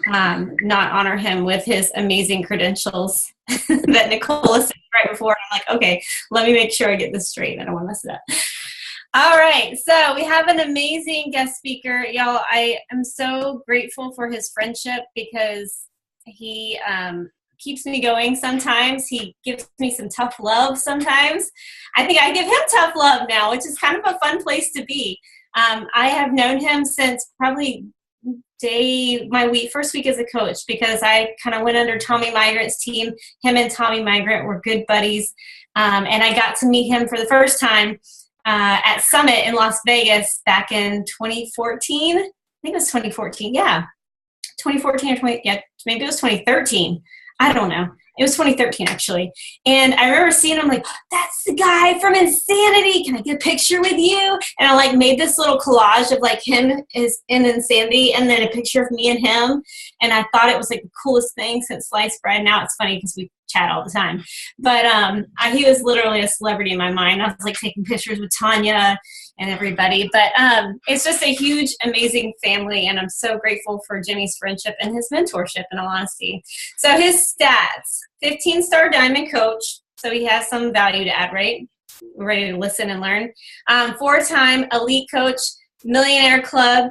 not honor him with his amazing credentials that Nicola said right before. I'm like, okay, let me make sure I get this straight. I don't want to mess it up. All right, so we have an amazing guest speaker. Y'all, I am so grateful for his friendship because he keeps me going sometimes. He gives me some tough love sometimes. I think I give him tough love now, which is kind of a fun place to be. I have known him since probably my first week as a coach, because I kind of went under Tommy Migrant's team. Him and Tommy Migrant were good buddies, and I got to meet him for the first time at Summit in Las Vegas back in 2014. I think it was 2014. Yeah, 2014 or 20. Yeah, maybe it was 2013. I don't know. It was 2013, actually. And I remember seeing him like, that's the guy from Insanity. Can I get a picture with you? And I like made this little collage of like him is in Insanity and then a picture of me and him. And I thought it was like the coolest thing since sliced bread. Now it's funny because we chat all the time. But he was literally a celebrity in my mind. I was like taking pictures with Tanya and everybody. But it's just a huge, amazing family. And I'm so grateful for Jimmy's friendship and his mentorship, in all honesty. So his stats, 15-star diamond coach. So he has some value to add, right? We're ready to listen and learn. 4-time elite coach, Millionaire Club.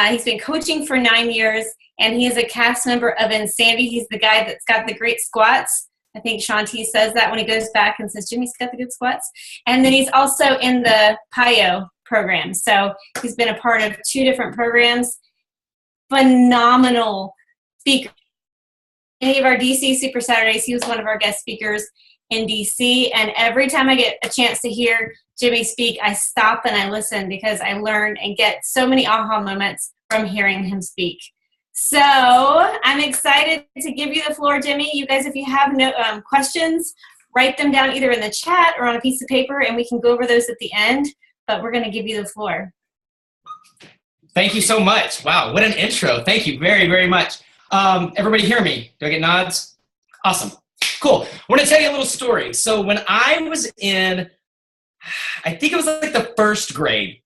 He's been coaching for 9 years, and he is a cast member of Insanity. He's the guy that's got the great squats. I think Shanti says that when he goes back and says, Jimmy's got the good squats. And then he's also in the PIO program. So he's been a part of 2 different programs. Phenomenal speaker. Any of our DC Super Saturdays, he was one of our guest speakers in DC. And every time I get a chance to hear Jimmy speak, I stop and I listen because I learn and get so many aha moments from hearing him speak. So I'm excited to give you the floor, Jimmy. You guys, if you have no questions, write them down either in the chat or on a piece of paper, and we can go over those at the end. But we're going to give you the floor. Thank you so much. Wow, what an intro. Thank you very, very much. Everybody hear me? Do I get nods? Awesome. Cool. I want to tell you a little story. So when I was in, I think it was like the 1st grade,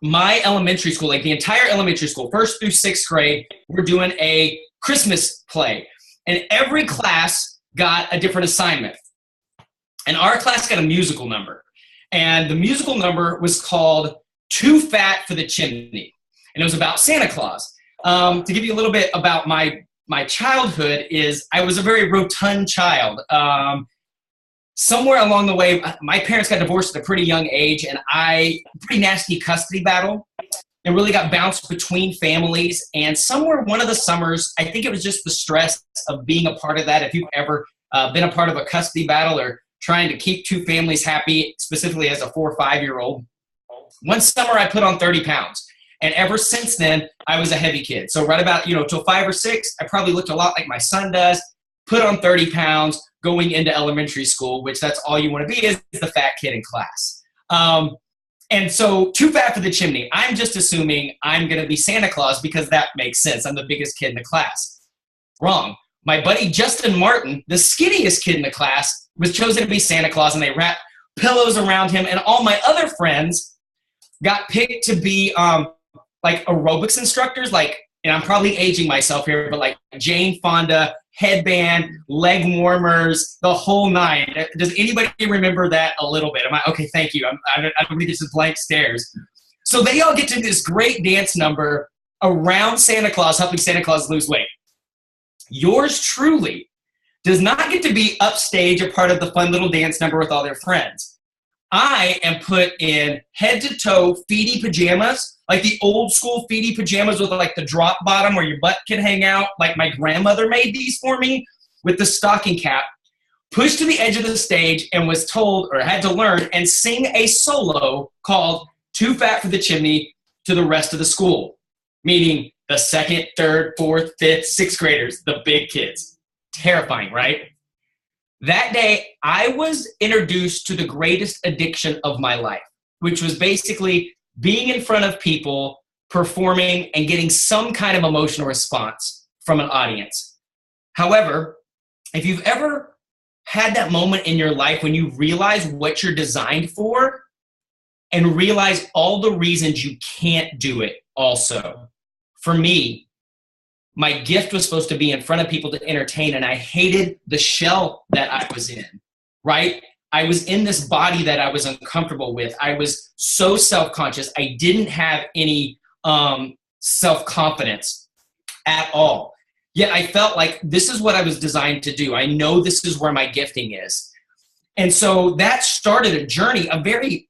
my elementary school, like the entire elementary school, 1st through 6th grade, we're doing a Christmas play. And every class got a different assignment. And our class got a musical number. And the musical number was called Too Fat for the Chimney. And it was about Santa Claus. To give you a little bit about my childhood is I was a very rotund child. Somewhere along the way, my parents got divorced at a pretty young age, and pretty nasty custody battle, and really got bounced between families. And somewhere one of the summers, I think it was just the stress of being a part of that. If you've ever been a part of a custody battle or trying to keep 2 families happy, specifically as a 4 or 5-year-old, one summer I put on 30 pounds. And ever since then, I was a heavy kid. So right about, till 5 or 6, I probably looked a lot like my son does, put on 30 pounds, going into elementary school, which that's all you want to be is the fat kid in class. And so Too Fat for the Chimney, I'm just assuming I'm going to be Santa Claus because that makes sense. I'm the biggest kid in the class. Wrong. My buddy Justin Martin, the skinniest kid in the class, was chosen to be Santa Claus, and they wrapped pillows around him, and all my other friends got picked to be like aerobics instructors, and I'm probably aging myself here, but like Jane Fonda, headband, leg warmers, the whole 9. Does anybody remember that a little bit? Okay, thank you. I don't think this is blank stares. So they all get to this great dance number around Santa Claus, helping Santa Claus lose weight. Yours truly does not get to be upstage, a part of the fun little dance number with all their friends. I am put in head-to-toe feety pajamas, like the old school feety pajamas with like the drop bottom where your butt can hang out. Like my grandmother made these for me with the stocking cap, pushed to the edge of the stage and was told or had to learn and sing a solo called Too Fat for the Chimney to the rest of the school, meaning the 2nd, 3rd, 4th, 5th, 6th graders, the big kids. Terrifying, right? That day, I was introduced to the greatest addiction of my life, which was basically being in front of people, performing, and getting some kind of emotional response from an audience. However, if you've ever had that moment in your life when you realize what you're designed for and realize all the reasons you can't do it also. For me, my gift was supposed to be in front of people to entertain, and I hated the shell that I was in, right? I was in this body that I was uncomfortable with. I was so self-conscious. I didn't have any self-confidence at all. Yet I felt like this is what I was designed to do. I know this is where my gifting is. And so that started a journey, a very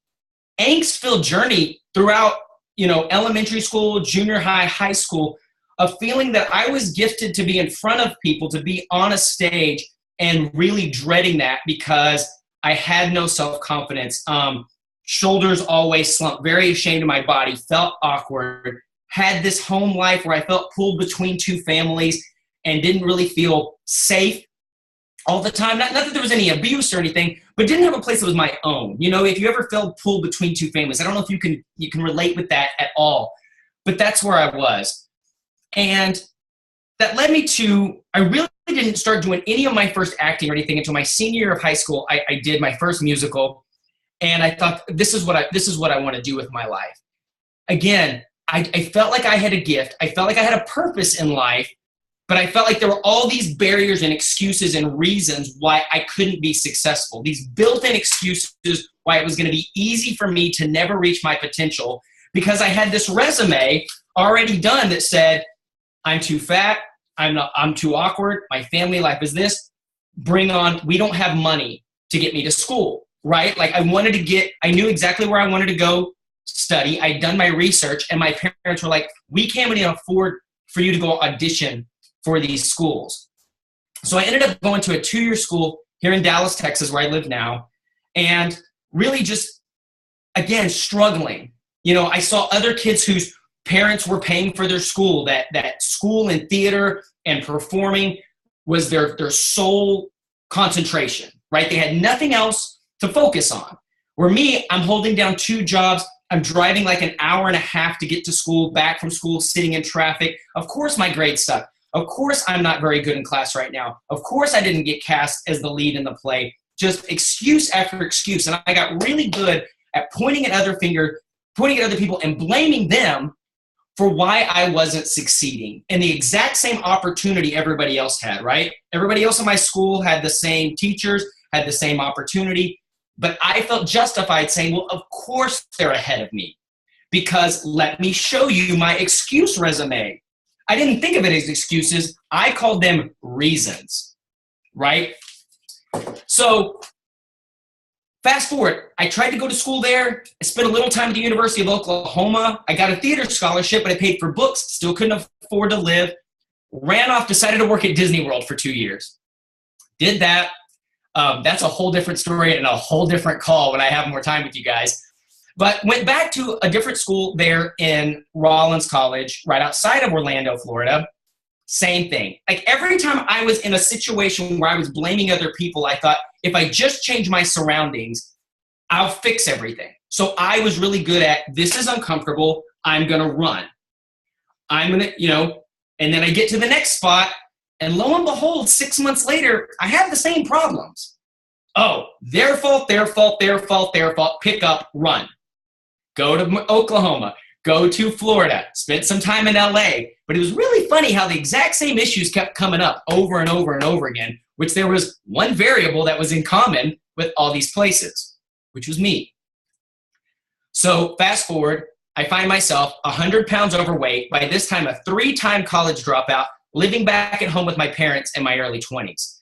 angst-filled journey throughout, elementary school, junior high, high school, a feeling that I was gifted to be in front of people, to be on a stage, and really dreading that because I had no self-confidence. Shoulders always slumped, very ashamed of my body, felt awkward, had this home life where I felt pulled between two families and didn't really feel safe all the time. Not that there was any abuse or anything, but didn't have a place that was my own. If you ever felt pulled between two families, I don't know if you can relate with that at all, but that's where I was. And that led me to, I really didn't start doing any of my first acting or anything until my senior year of high school. I did my first musical, and I thought, this is what I want to do with my life. Again, I felt like I had a gift. I felt like I had a purpose in life, but I felt like there were all these barriers and excuses and reasons why I couldn't be successful. These built-in excuses why it was going to be easy for me to never reach my potential, because I had this resume already done that said, I'm too fat, I'm too awkward, my family life is this, we don't have money to get me to school, right? Like I knew exactly where I wanted to go study. I'd done my research, and my parents were like, we can't even afford for you to go audition for these schools. So I ended up going to a 2-year school here in Dallas, Texas, where I live now, and really just, again, struggling. I saw other kids whose parents were paying for their school, that school and theater and performing was their sole concentration, right? They had nothing else to focus on. Where me, I'm holding down 2 jobs. I'm driving like an hour and a half to get to school, back from school, sitting in traffic. Of course my grades suck. Of course I'm not very good in class right now. Of course I didn't get cast as the lead in the play. Just excuse after excuse. And I got really good at pointing at other people and blaming them for why I wasn't succeeding. And the exact same opportunity everybody else had, right? Everybody else in my school had the same teachers, had the same opportunity, but I felt justified saying, well, of course they're ahead of me, because let me show you my excuse resume. I didn't think of it as excuses. I called them reasons, right? So fast forward, I tried to go to school there. I spent a little time at the University of Oklahoma. I got a theater scholarship, but I paid for books, still couldn't afford to live. Ran off, decided to work at Disney World for 2 years. Did that. That's a whole different story and a whole different call when I have more time with you guys. But went back to a different school there in Rollins College, right outside of Orlando, Florida. Same thing. Like every time I was in a situation where I was blaming other people, I thought, if I just change my surroundings, I'll fix everything. So I was really good at, this is uncomfortable, I'm going to run. I'm going to, and then I get to the next spot, and lo and behold, 6 months later, I have the same problems. Oh, their fault, their fault, their fault, their fault, pick up, run. Go to Oklahoma, go to Florida, spent some time in LA. But it was really funny how the exact same issues kept coming up over and over and over again, which there was one variable that was in common with all these places, which was me. So fast forward, I find myself 100 pounds overweight, by this time a 3-time college dropout, living back at home with my parents in my early 20s.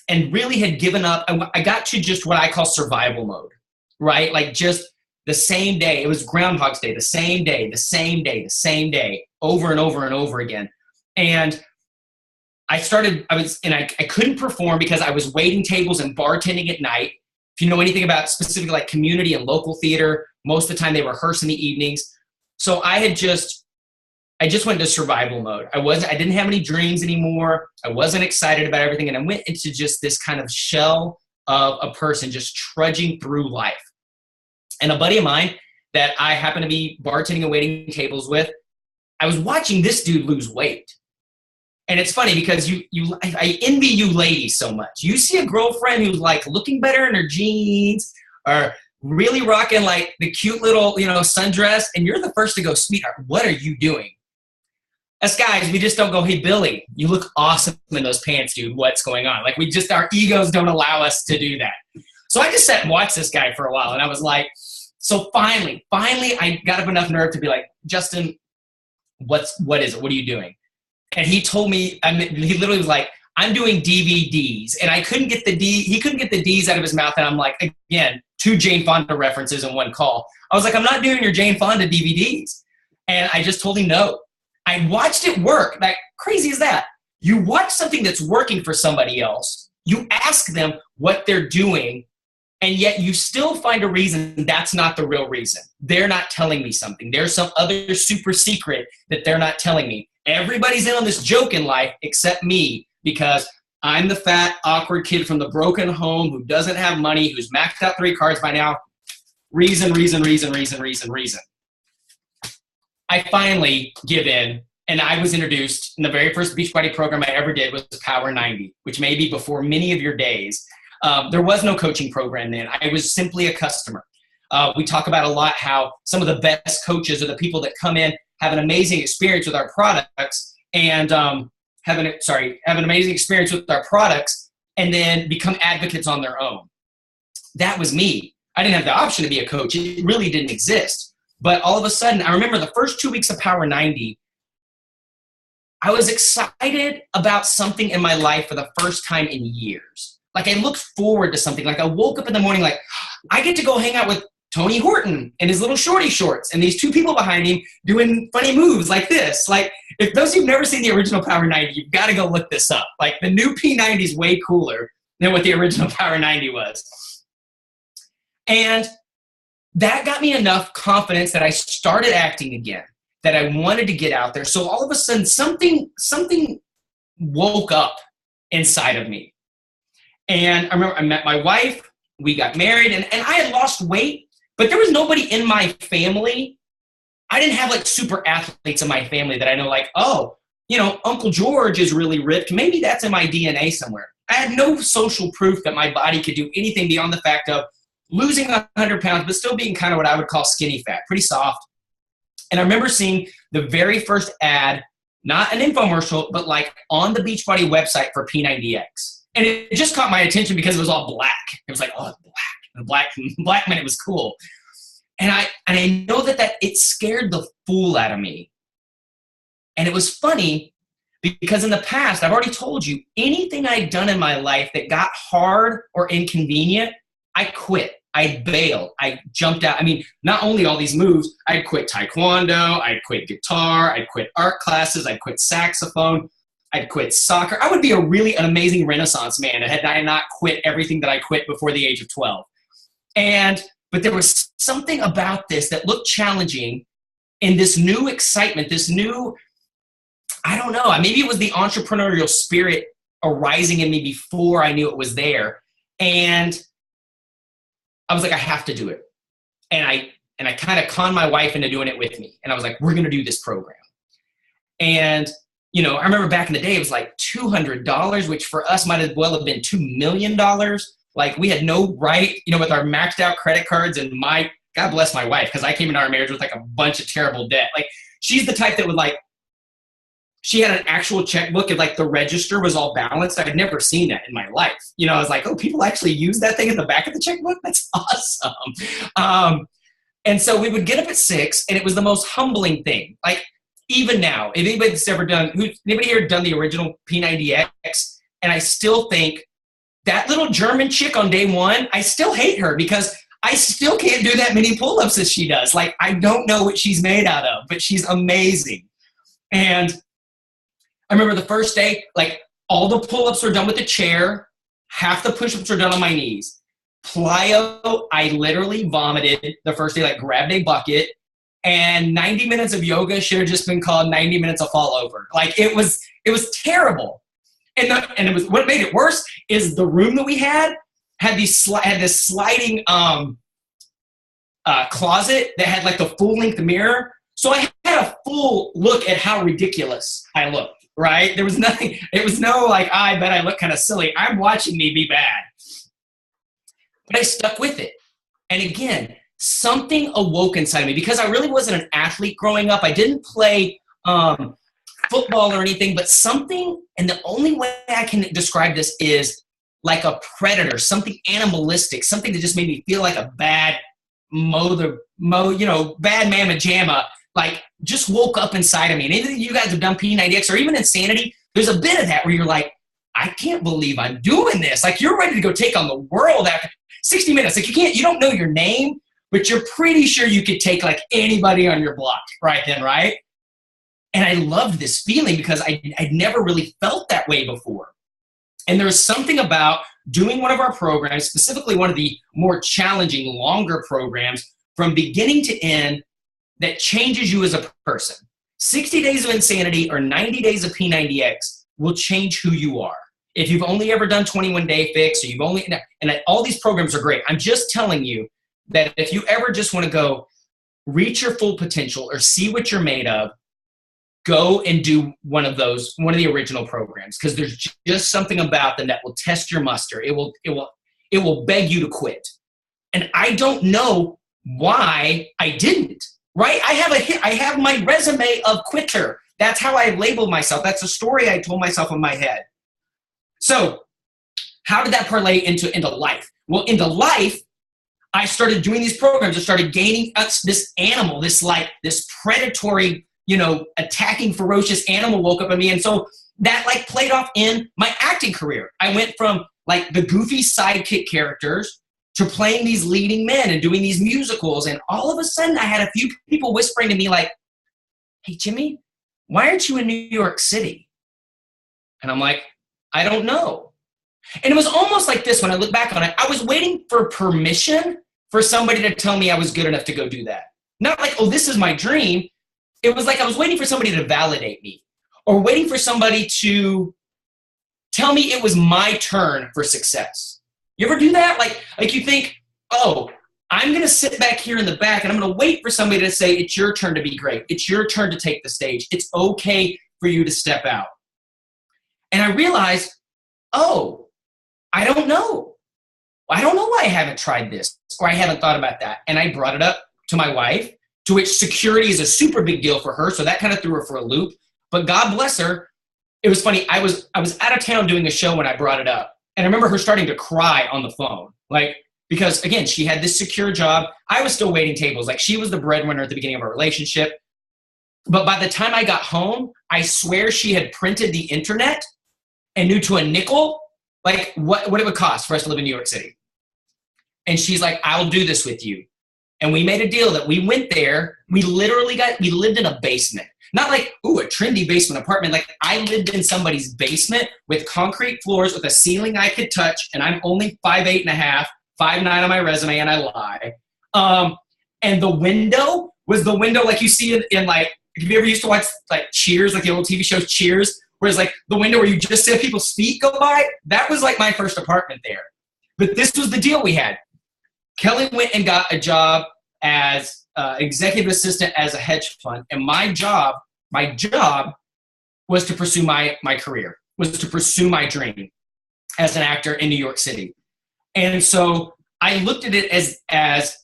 And really had given up. I got to just what I call survival mode, right? Like just the same day. It was Groundhog's Day, the same day, the same day, the same day, over and over and over again. And I couldn't perform because I was waiting tables and bartending at night. If you know anything about specifically like community and local theater, most of the time they rehearse in the evenings. So I just went into survival mode. I didn't have any dreams anymore. I wasn't excited about everything. And I went into just this kind of shell of a person just trudging through life. And a buddy of mine that I happened to be bartending and waiting tables with, I was watching this dude lose weight. And it's funny because I envy you ladies so much. You see a girlfriend who's like looking better in her jeans or really rocking like the cute little, sundress, and you're the first to go, sweetheart, what are you doing? us guys, we just don't go, hey, Billy, you look awesome in those pants, dude. What's going on? Like, our egos don't allow us to do that. So I just sat and watched this guy for a while, and I was like, so finally, I got up enough nerve to be like, Justin, what is it? What are you doing? And he told me, he literally was like, I'm doing DVDs. And he couldn't get the D's out of his mouth. And I'm like, again, 2 Jane Fonda references in one call. I was like, I'm not doing your Jane Fonda DVDs. And I just told him no. I watched it work. Like, crazy is that? You watch something that's working for somebody else. You ask them what they're doing, and yet you still find a reason that's not the real reason. They're not telling me something. There's some other super secret that they're not telling me. Everybody's in on this joke in life except me, because I'm the fat, awkward kid from the broken home who doesn't have money, who's maxed out 3 cards by now. Reason. I finally give in, and I was introduced, in the very first Beachbody program I ever did was Power 90, which may be before many of your days. There was no coaching program then. I was simply a customer. We talk about a lot how some of the best coaches are the people that come in, have an amazing experience with our products, and have an amazing experience with our products, and then become advocates on their own. That was me. I didn't have the option to be a coach. It really didn't exist. But all of a sudden, I remember the first 2 weeks of Power 90, I was excited about something in my life for the first time in years. Like, I looked forward to something. Like, I woke up in the morning like, I get to go hang out with Tony Horton in his little shorty shorts and these 2 people behind him doing funny moves like this. Like, if those of you who've never seen the original Power 90, you've got to go look this up. Like, the new P90 is way cooler than what the original Power 90 was. And that got me enough confidence that I started acting again, that I wanted to get out there. So all of a sudden, something woke up inside of me. And I remember I met my wife, we got married, and I had lost weight, but there was nobody in my family. I didn't have like super athletes in my family that I know, like, oh, you know, Uncle George is really ripped. Maybe that's in my DNA somewhere. I had no social proof that my body could do anything beyond the fact of losing 100 pounds, but still being kind of what I would call skinny fat, pretty soft. And I remember seeing the very first ad, not an infomercial, but like on the Beachbody website for P90X. And it just caught my attention because it was all black. It was like, oh, black. And black meant it was cool. And I know that it scared the fool out of me. And it was funny because in the past, I've already told you, anything I'd done in my life that got hard or inconvenient, I quit. I bailed. I jumped out. I mean, not only all these moves, I'd quit taekwondo, I'd quit guitar, I'd quit art classes, I'd quit saxophone, I'd quit soccer. I would be an amazing Renaissance man had I not quit everything that I quit before the age of 12. But there was something about this that looked challenging, in this new excitement, this new, I don't know, maybe it was the entrepreneurial spirit arising in me before I knew it was there. And I was like, I have to do it. And I kind of conned my wife into doing it with me. And I was like, we're going to do this program. And, you know, I remember back in the day, it was like $200, which for us might as well have been $2 million. Like, we had no right, you know, with our maxed out credit cards, and God bless my wife, because I came into our marriage with like a bunch of terrible debt. Like, she's the type that would like, she had an actual checkbook and like the register was all balanced. I had never seen that in my life. You know, I was like, oh, people actually use that thing at the back of the checkbook? That's awesome. And so we would get up at 6, and it was the most humbling thing. Like, even now, if anybody's ever anybody here done the original P90X, and I still think that little German chick on day 1, I still hate her because I still can't do that many pull-ups as she does. Like, I don't know what she's made out of, but she's amazing. And I remember the first day, like, all the pull-ups were done with the chair. Half the push-ups were done on my knees. Plyo, I literally vomited the first day, like, grabbed a bucket. And 90 minutes of yoga should have just been called 90 minutes of fall over. Like, it was terrible. And it was, what made it worse is the room that we had this sliding closet that had like the full-length mirror. So I had a full look at how ridiculous I looked. Right? There was nothing, it was no like, I bet I look kind of silly. I'm watching me be bad. But I stuck with it. And again, something awoke inside of me because I really wasn't an athlete growing up. I didn't play, I football or anything, but something, and the only way I can describe this is like a predator, something animalistic, something that just made me feel like a bad bad mamma jamma, like just woke up inside of me. And anything you guys have done P90X or even Insanity, there's a bit of that where you're like, I can't believe I'm doing this. Like you're ready to go take on the world after 60 minutes. Like you don't know your name, but you're pretty sure you could take like anybody on your block right then, right? And I loved this feeling because I'd never really felt that way before. And there's something about doing one of our programs, specifically one of the more challenging, longer programs, from beginning to end that changes you as a person. 60 days of Insanity or 90 days of P90X will change who you are. If you've only ever done 21-day fix, or and all these programs are great. I'm just telling you that if you ever just want to go reach your full potential or see what you're made of, go and do one of the original programs, because there's just something about them that will test your muster. It will beg you to quit. And I don't know why I didn't, right? I have my resume of quitter. That's how I labeled myself. That's a story I told myself in my head. So how did that parlay into life? Well, into life, I started doing these programs. I started gaining this animal, this predatory, attacking, ferocious animal woke up in me. And so that like played off in my acting career. I went from like the goofy sidekick characters to playing these leading men and doing these musicals. And all of a sudden I had a few people whispering to me like, hey, Jimmy, why aren't you in New York City? And I'm like, I don't know. And it was almost like this when I look back on it. I was waiting for permission for somebody to tell me I was good enough to go do that. Not like, oh, this is my dream. It was like I was waiting for somebody to validate me, or waiting for somebody to tell me it was my turn for success. You ever do that? Like you think, oh, I'm going to sit back here in the back and I'm going to wait for somebody to say, it's your turn to be great. It's your turn to take the stage. It's okay for you to step out. And I realized, oh, I don't know. I don't know why I haven't tried this, or I haven't thought about that. And I brought it up to my wife, to which security is a super big deal for her. So that kind of threw her for a loop. But God bless her. It was funny. I was out of town doing a show when I brought it up. And I remember her starting to cry on the phone. Like, because again, she had this secure job. I was still waiting tables. Like, she was the breadwinner at the beginning of our relationship. But by the time I got home, I swear she had printed the internet and knew to a nickel, like what it would cost for us to live in New York City. And she's like, I'll do this with you. And we made a deal that we went there. We lived in a basement. Not like, ooh, a trendy basement apartment. Like, I lived in somebody's basement with concrete floors with a ceiling I could touch. And I'm only 5'8.5", 5'9" on my resume, and I lie. And the window was the window like you see in like, have you ever used to watch like Cheers, like the old TV show Cheers? Whereas like the window where you just see people's feet go by, that was like my first apartment there. But this was the deal we had. Kelly went and got a job as executive assistant as a hedge fund. And my job was to pursue my career, was to pursue my dream as an actor in New York City. And so I looked at it as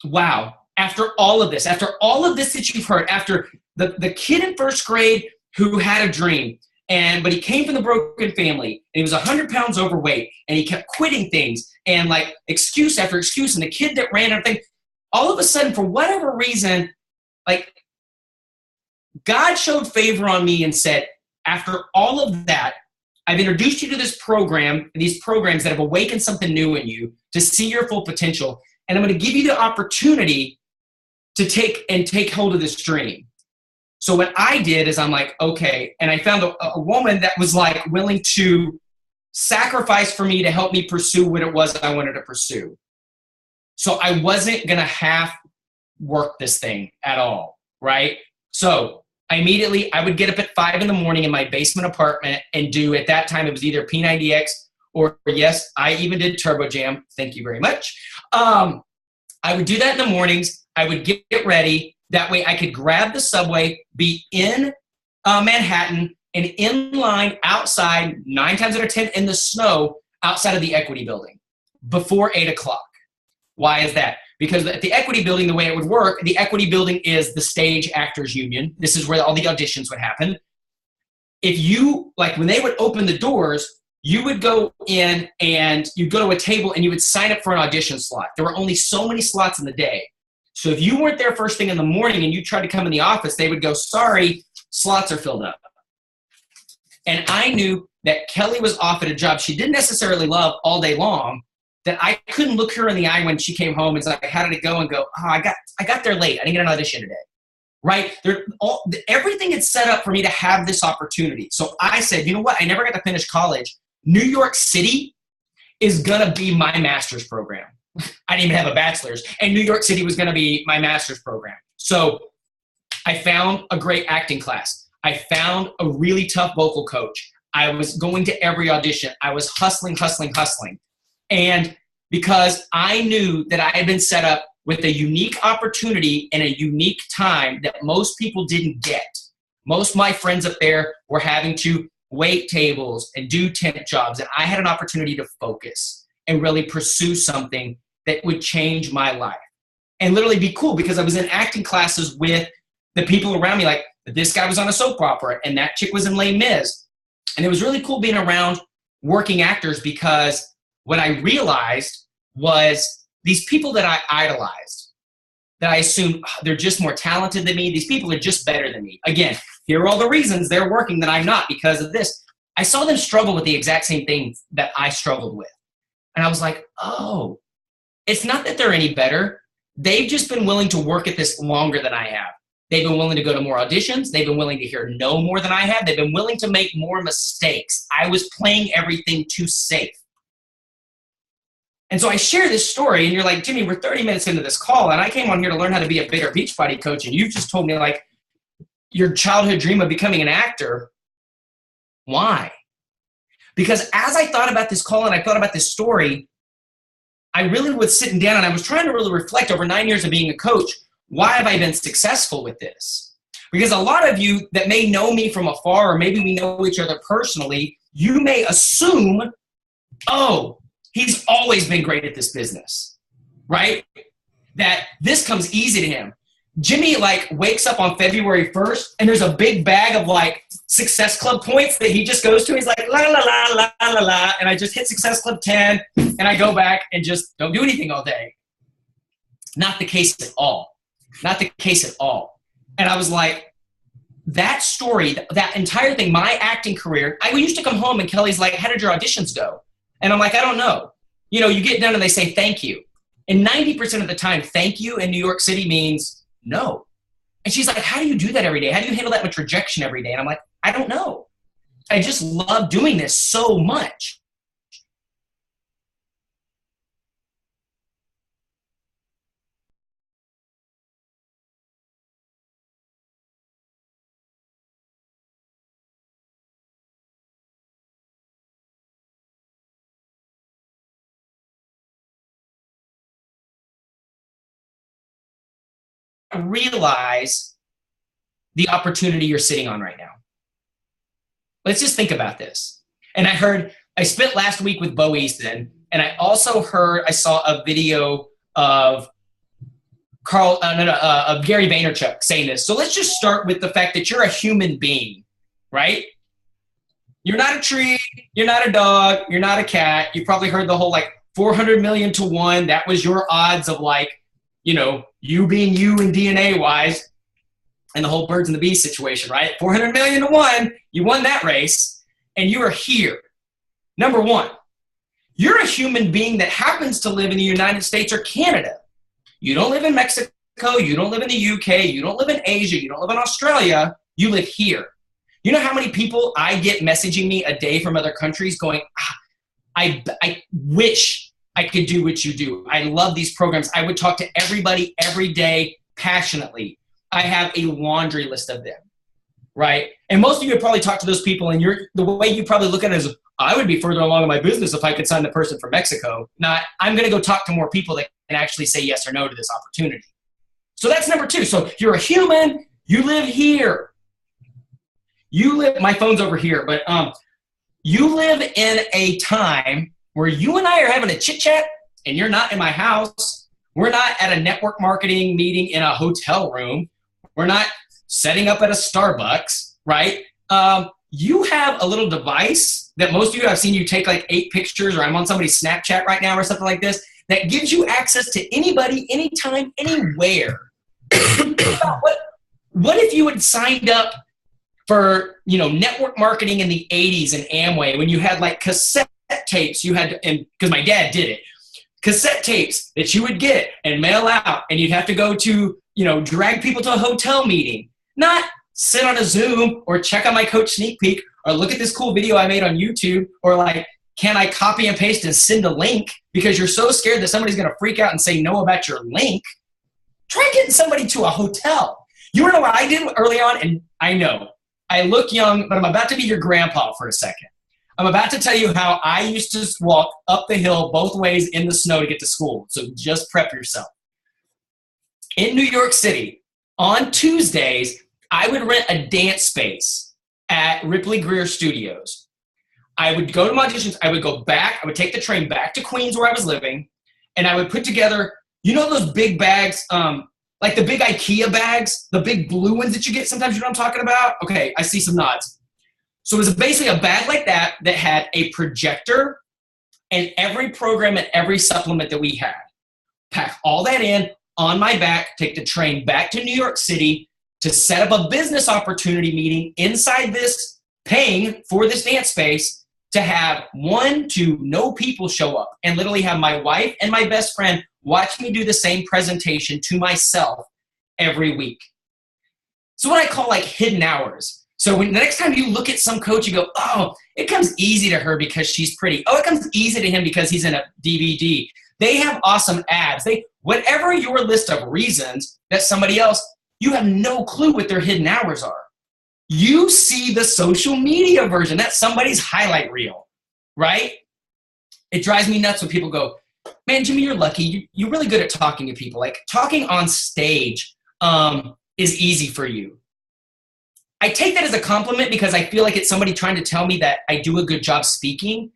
wow, after all of this that you've heard, after the kid in first grade who had a dream, but he came from the broken family, and he was 100 pounds overweight, and he kept quitting things, and like excuse after excuse, and the kid that ran everything, all of a sudden, for whatever reason, like God showed favor on me and said, after all of that, I've introduced you to this program, these programs that have awakened something new in you to see your full potential, and I'm going to give you the opportunity to take hold of this dream. So what I did is I'm like, okay, and I found a woman that was like willing to sacrifice for me to help me pursue what it was I wanted to pursue. So I wasn't going to half work this thing at all, right? So I would get up at 5 a.m. in my basement apartment and do, at that time, it was either P90X or, yes, I even did Turbo Jam. Thank you very much. I would do that in the mornings. I would get ready. That way I could grab the subway, be in Manhattan, and in line outside, 9 times out of 10 in the snow, outside of the Equity Building before 8 o'clock. Why is that? Because at the Equity Building, the way it would work, the Equity Building is the Stage Actors Union. This is where all the auditions would happen. if you, like when they would open the doors, you would go in and you'd go to a table and you would sign up for an audition slot. There were only so many slots in the day. So if you weren't there first thing in the morning and you tried to come in the office, they would go, sorry, slots are filled up. And I knew that Kelly was offered a job she didn't necessarily love all day long, that I couldn't look her in the eye when she came home and say, how did it go? And go, oh, I got there late. I didn't get an audition today. Right? Everything is set up for me to have this opportunity. So I said, you know what? I never got to finish college. New York City is going to be my master's program. I didn't even have a bachelor's. And New York City was going to be my master's program. So I found a great acting class. I found a really tough vocal coach. I was going to every audition. I was hustling. And because I knew that I had been set up with a unique opportunity and a unique time that most people didn't get. Most of my friends up there were having to wait tables and do temp jobs, and I had an opportunity to focus and really pursue something that would change my life and literally be cool, because I was in acting classes with the people around me. Like, this guy was on a soap opera and that chick was in Les Mis. And it was really cool being around working actors, because what I realized was these people that I idolized, that I assumed they're just more talented than me. These people are just better than me. Again, here are all the reasons they're working that I'm not because of this. I saw them struggle with the exact same things that I struggled with. And I was like, oh, it's not that they're any better. They've just been willing to work at this longer than I have. They've been willing to go to more auditions. They've been willing to hear no more than I have. They've been willing to make more mistakes. I was playing everything too safe. And so I share this story, and you're like, Jimmy, we're 30 minutes into this call, and I came on here to learn how to be a better Beachbody coach, and you just told me, like, your childhood dream of becoming an actor. Why? Because as I thought about this call and I thought about this story, I really was sitting down and I was trying to really reflect over 9 years of being a coach. Why have I been successful with this? Because a lot of you that may know me from afar, or maybe we know each other personally, you may assume, oh, he's always been great at this business, right? That this comes easy to him. Jimmy like wakes up on February 1st and there's a big bag of like Success Club points that he just goes to. He's like, la, la, la, la, la, la. And I just hit Success Club 10 and I go back and just don't do anything all day. Not the case at all. Not the case at all. And I was like, that story, that entire thing, my acting career, I used to come home and Kelly's like, how did your auditions go? And I'm like, I don't know. You know, you get done and they say thank you. And 90% of the time, thank you in New York City means no. And she's like, how do you do that every day? How do you handle that much rejection every day? And I'm like, I don't know. I just love doing this so much. Realize the opportunity you're sitting on right now. Let's just think about this. And I spent last week with Bo Easton, and I also saw a video of of Gary Vaynerchuk saying this. So let's just start with the fact that you're a human being, right? You're not a tree, you're not a dog, you're not a cat. You probably heard the whole like 400 million to 1. That was your odds of like, you know, you being you and DNA wise, and the whole birds and the bees situation, right? 400 million to 1, you won that race, and you are here. Number one, you're a human being that happens to live in the United States or Canada. You don't live in Mexico, you don't live in the UK, you don't live in Asia, you don't live in Australia, you live here. You know how many people I get messaging me a day from other countries going, I wish I could do what you do. I love these programs. I would talk to everybody every day passionately. I have a laundry list of them, right? And most of you have probably talked to those people, and the way you probably look at it is, I would be further along in my business if I could sign the person from Mexico. Not, I'm going to go talk to more people that can actually say yes or no to this opportunity. So that's number two. So you're a human. You live here. My phone's over here, but you live in a time where you and I are having a chit chat, and you're not in my house. We're not at a network marketing meeting in a hotel room. We're not setting up at a Starbucks, right? you have a little device that most of you, I've seen you take like 8 pictures, or I'm on somebody's Snapchat right now or something like this, that gives you access to anybody, anytime, anywhere. What if you had signed up for, network marketing in the 80s in Amway, when you had like cassette tapes, and because my dad did it, cassette tapes that you would get and mail out, and you'd have to go to, drag people to a hotel meeting, not sit on a Zoom or check on my coach sneak peek or look at this cool video I made on YouTube, or like, can I copy and paste and send a link because you're so scared that somebody's going to freak out and say no about your link. Try getting somebody to a hotel. You want to know what I did early on? And I know I look young, but I'm about to be your grandpa for a second. I'm about to tell you how I used to walk up the hill both ways in the snow to get to school. So just prep yourself. In New York City, on Tuesdays, I would rent a dance space at Ripley Greer Studios. I would go to my auditions. I would go back. I would take the train back to Queens where I was living, and I would put together, those big bags, like the big IKEA bags, the big blue ones that you get sometimes, you know what I'm talking about? Okay, I see some nods. So it was basically a bag like that had a projector and every program and every supplement that we had. Pack all that in on my back, take the train back to New York City to set up a business opportunity meeting inside this, paying for this dance space, to have 1 to no people show up, and literally have my wife and my best friend watch me do the same presentation to myself every week. So what I call like hidden hours. So when the next time you look at some coach, you go, oh, it comes easy to her because she's pretty. Oh, it comes easy to him because he's in a DVD. They have awesome abs. Whatever your list of reasons that somebody else, you have no clue what their hidden hours are. You see the social media version. That's somebody's highlight reel, right? It drives me nuts when people go, man, Jimmy, you're lucky. You're really good at talking to people. Like, talking on stage is easy for you. I take that as a compliment because I feel like it's somebody trying to tell me that I do a good job speaking.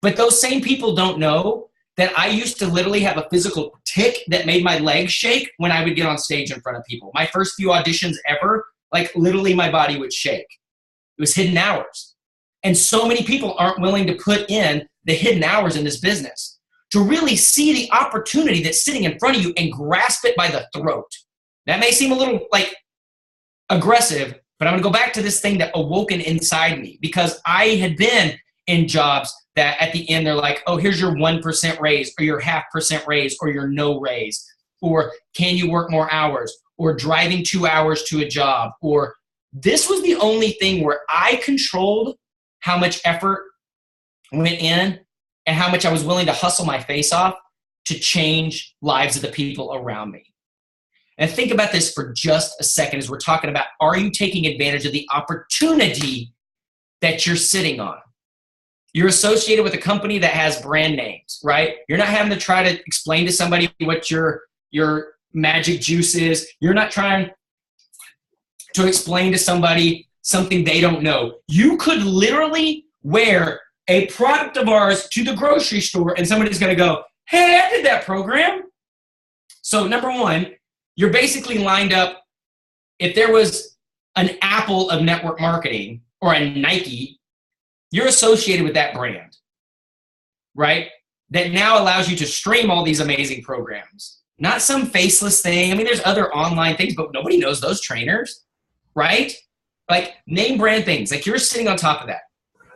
But those same people don't know that I used to literally have a physical tic that made my legs shake when I would get on stage in front of people. My first few auditions ever, like literally my body would shake. It was hidden hours. And so many people aren't willing to put in the hidden hours in this business to really see the opportunity that's sitting in front of you and grasp it by the throat. That may seem a little like aggressive, but I'm going to go back to this thing that awoken inside me, because I had been in jobs that at the end they're like, oh, here's your 1% raise, or your 0.5% raise, or your no raise, or can you work more hours, or driving 2 hours to a job, or this was the only thing where I controlled how much effort went in and how much I was willing to hustle my face off to change lives of the people around me. And think about this for just a second as we're talking about, are you taking advantage of the opportunity that you're sitting on? You're associated with a company that has brand names, right? You're not having to try to explain to somebody what your magic juice is. You're not trying to explain to somebody something they don't know. You could literally wear a product of ours to the grocery store and somebody's going to go, hey, I did that program. So number one, you're basically lined up. If there was an Apple of network marketing or a Nike, you're associated with that brand, right? That now allows you to stream all these amazing programs. Not some faceless thing. I mean, there's other online things, but nobody knows those trainers, right? Like name brand things. Like you're sitting on top of that.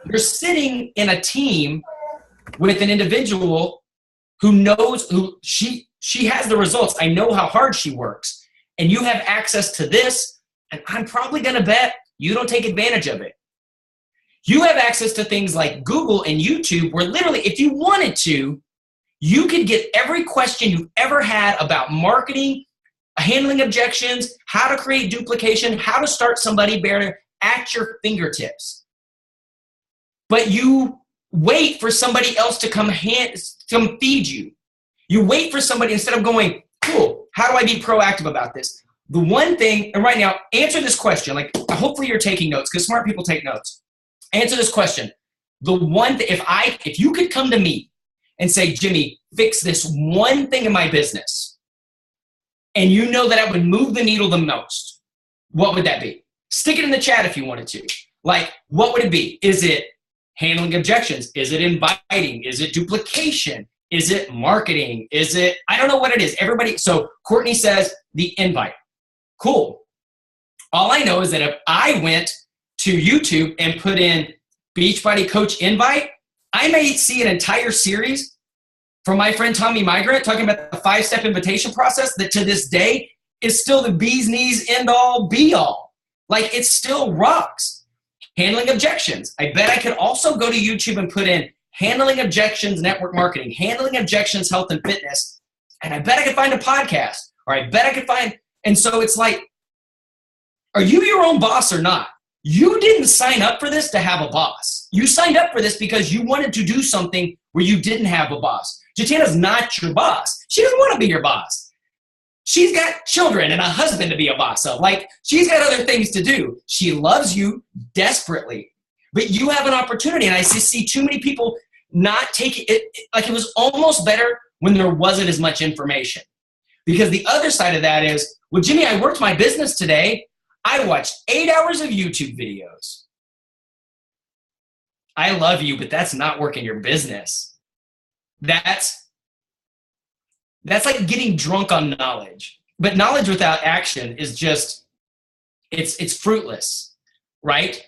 You're sitting in a team with an individual who knows she has the results. I know how hard she works. And you have access to this, and I'm probably going to bet you don't take advantage of it. You have access to things like Google and YouTube where literally if you wanted to, you could get every question you've ever had about marketing, handling objections, how to create duplication, how to start somebody better at your fingertips. But you wait for somebody else to come feed you. You wait for somebody instead of going, cool, how do I be proactive about this? The one thing, and right now, answer this question. Like, hopefully you're taking notes because smart people take notes. Answer this question. The one thing, if you could come to me and say, Jimmy, fix this one thing in my business, and you know that I would move the needle the most, what would that be? Stick it in the chat if you wanted to. Like, what would it be? Is it handling objections? Is it inviting? Is it duplication? Is it marketing? Is it, I don't know what it is. Everybody, so Courtney says the invite. Cool. All I know is that if I went to YouTube and put in Beachbody Coach invite, I may see an entire series from my friend Tommy Migrant talking about the 5-step invitation process that to this day is still the bee's knees, end all, be all. Like, it still rocks. Handling objections. I bet I could also go to YouTube and put in handling objections, network marketing, handling objections, health and fitness. And I bet I could find a podcast, or I bet I could find, and so it's like, are you your own boss or not? You didn't sign up for this to have a boss. You signed up for this because you wanted to do something where you didn't have a boss. Jatana's not your boss. She doesn't want to be your boss. She's got children and a husband to be a boss of. Like, she's got other things to do. She loves you desperately. But you have an opportunity, and I see too many people not take it. Like, it was almost better when there wasn't as much information. Because the other side of that is, well, Jimmy, I worked my business today. I watched 8 hours of YouTube videos. I love you, but that's not working your business. That's like getting drunk on knowledge. But knowledge without action is just, it's fruitless, right?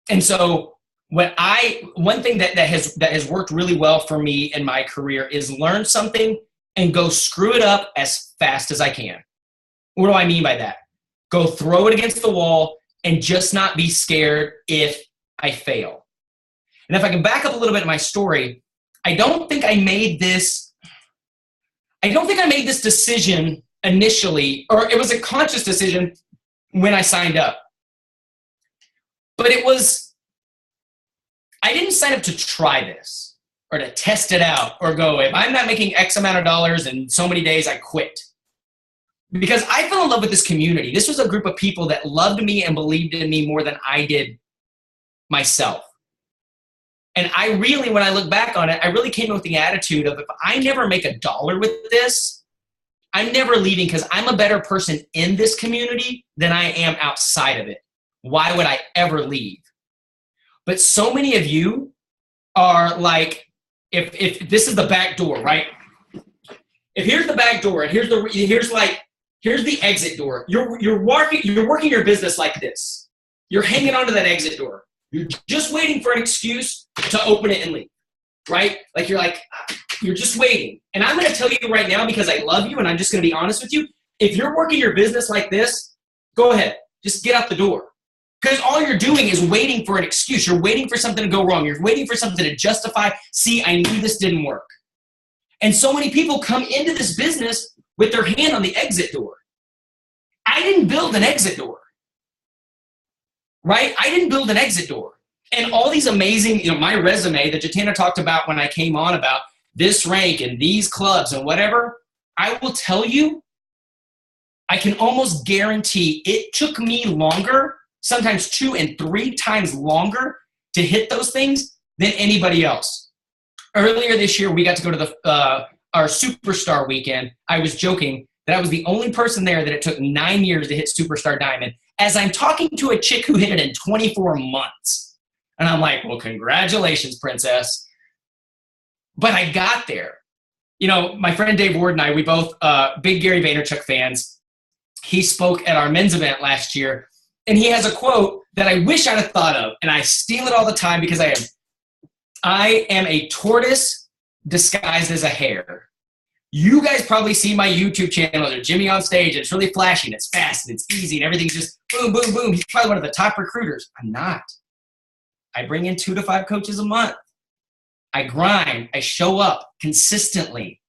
And so one thing that has worked really well for me in my career is learn something and go screw it up as fast as I can. What do I mean by that? Go throw it against the wall and just not be scared if I fail. And if I can back up a little bit in my story, I don't think I made this decision initially, or it was a conscious decision when I signed up. But I didn't sign up to try this or to test it out or go, if I'm not making X amount of dollars in so many days, I quit. Because I fell in love with this community. This was a group of people that loved me and believed in me more than I did myself. And I really, when I look back on it, I really came with the attitude of, if I never make a dollar with this, I'm never leaving, because I'm a better person in this community than I am outside of it. Why would I ever leave? But so many of you are like, if this is the back door, right? If here's the back door and here's the exit door. You're working your business like this. You're hanging onto that exit door. You're just waiting for an excuse to open it and leave, right? Like, you're just waiting. And I'm going to tell you right now, because I love you and I'm just going to be honest with you, if you're working your business like this, go ahead. Just get out the door. Because all you're doing is waiting for an excuse. You're waiting for something to go wrong. You're waiting for something to justify, see, I knew this didn't work. And so many people come into this business with their hand on the exit door. I didn't build an exit door, right? I didn't build an exit door. And all these amazing, my resume that Jatana talked about when I came on about this rank and these clubs and whatever, I will tell you, I can almost guarantee it took me longer, sometimes 2 and 3 times longer, to hit those things than anybody else. Earlier this year, we got to go to our Superstar weekend. I was joking that I was the only person there that it took 9 years to hit Superstar Diamond, as I'm talking to a chick who hit it in 24 months. And I'm like, well, congratulations, princess. But I got there. My friend Dave Ward and I, we both big Gary Vaynerchuk fans. He spoke at our men's event last year, and he has a quote that I wish I'd have thought of, and I steal it all the time because I am a tortoise disguised as a hare. You guys probably see my YouTube channel. There's Jimmy on Stage, and it's really flashy, and it's fast, and it's easy, and everything's just boom, boom, boom. He's probably one of the top recruiters. I'm not. I bring in 2 to 5 coaches a month. I grind. I show up consistently.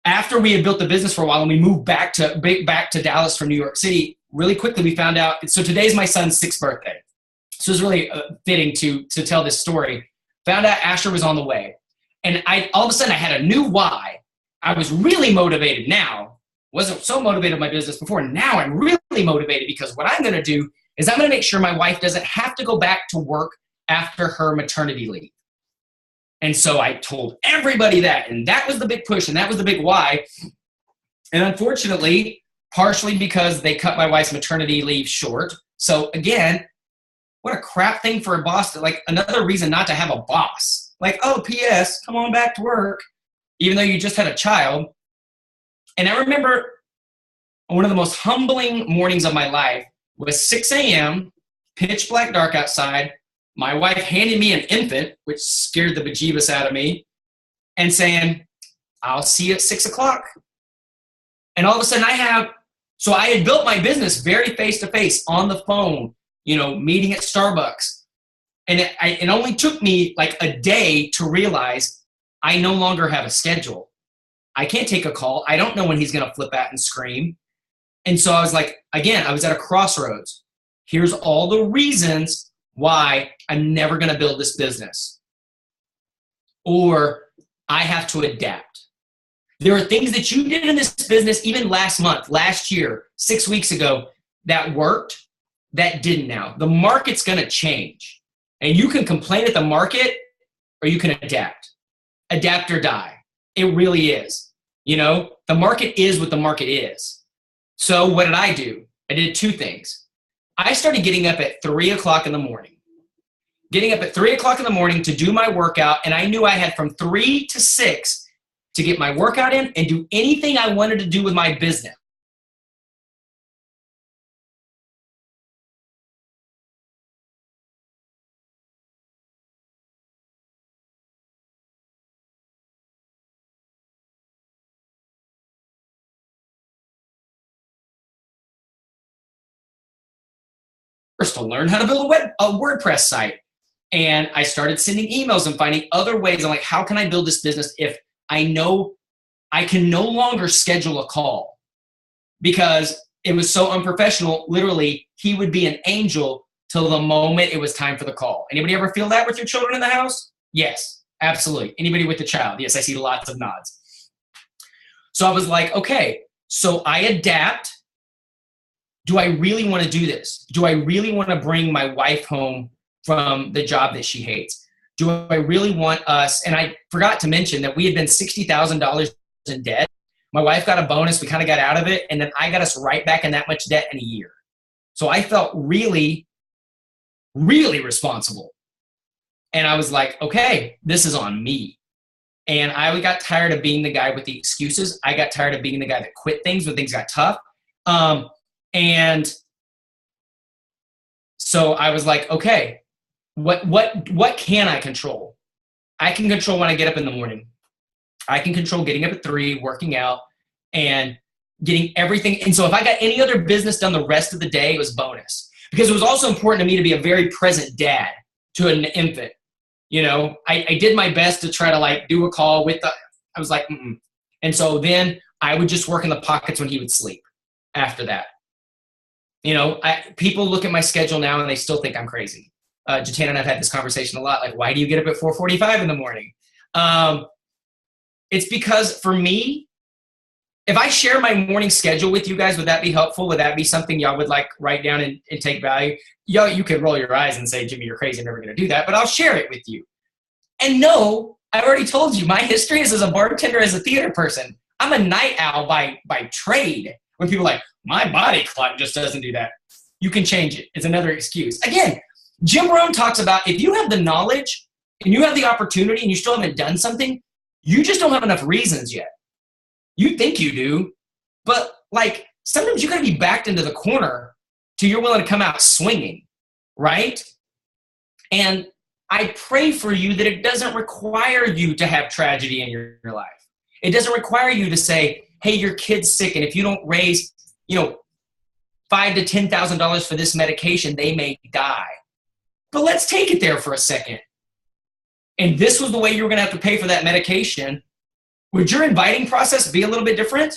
After we had built the business for a while and we moved back to Dallas from New York City, really quickly we found out, so today's my son's 6th birthday. So it's really fitting to tell this story. Found out Asher was on the way. And all of a sudden I had a new why. I was really motivated now. Wasn't so motivated in my business before. Now I'm really motivated, because what I'm going to do is I'm going to make sure my wife doesn't have to go back to work after her maternity leave. And so I told everybody that, and that was the big push, and that was the big why. And unfortunately, partially because they cut my wife's maternity leave short. So again, what a crap thing for a boss to, like, another reason not to have a boss. Like, oh, P.S., come on back to work, even though you just had a child. And I remember one of the most humbling mornings of my life was 6 a.m., pitch black dark outside. My wife handed me an infant, which scared the bejeebus out of me, and saying, I'll see you at 6 o'clock. And all of a sudden I had built my business very face-to-face on the phone, meeting at Starbucks. And it only took me like a day to realize I no longer have a schedule. I can't take a call. I don't know when he's going to flip out and scream. And so I was like, again, I was at a crossroads. Here's all the reasons why I'm never going to build this business. Or I have to adapt. There are things that you did in this business, even last month, last year, 6 weeks ago, that worked, that didn't now. The market's going to change. And you can complain at the market or you can adapt. Adapt or die. It really is. The market is what the market is. So what did I do? I did two things. I started getting up at 3 o'clock in the morning. Getting up at 3 o'clock in the morning to do my workout, and I knew I had from 3 to 6 to get my workout in and do anything I wanted to do with my business. To learn how to build a WordPress site. And I started sending emails and finding other ways. I'm like, how can I build this business if I know I can no longer schedule a call? Because it was so unprofessional. Literally, he would be an angel till the moment it was time for the call. Anybody ever feel that with your children in the house? Yes, absolutely. Anybody with a child? Yes, I see lots of nods. So I was like, okay, so I adapt. Do I really want to do this? Do I really want to bring my wife home from the job that she hates? Do I really want us? And I forgot to mention that we had been $60,000 in debt. My wife got a bonus. We kind of got out of it. And then I got us right back in that much debt in a year. So I felt really, really responsible. And I was like, okay, this is on me. And I got tired of being the guy with the excuses. I got tired of being the guy that quit things when things got tough. And so I was like, okay, what can I control? I can control when I get up in the morning. I can control getting up at 3, working out, and getting everything. And so if I got any other business done the rest of the day, it was bonus. Because it was also important to me to be a very present dad to an infant. I did my best to try to do a call I was like, mm-mm. And so then I would just work in the pockets when he would sleep after that. People look at my schedule now and they still think I'm crazy. Jatan and I've had this conversation a lot. Like, why do you get up at 4:45 in the morning? It's because for me, if I share my morning schedule with you guys, would that be helpful? Would that be something y'all would write down and take value? You could roll your eyes and say, Jimmy, you're crazy. I'm never going to do that. But I'll share it with you. And no, I already told you, my history is as a bartender, as a theater person. I'm a night owl by trade. When people are like, my body clock just doesn't do that. You can change it. It's another excuse. Again, Jim Rohn talks about if you have the knowledge and you have the opportunity and you still haven't done something, you just don't have enough reasons yet. You think you do, but sometimes you got to be backed into the corner till you're willing to come out swinging, right? And I pray for you that it doesn't require you to have tragedy in your life. It doesn't require you to say, hey, your kid's sick, and if you don't raise, $5,000 to $10,000 for this medication, they may die. But let's take it there for a second. And this was the way you were going to have to pay for that medication. Would your inviting process be a little bit different?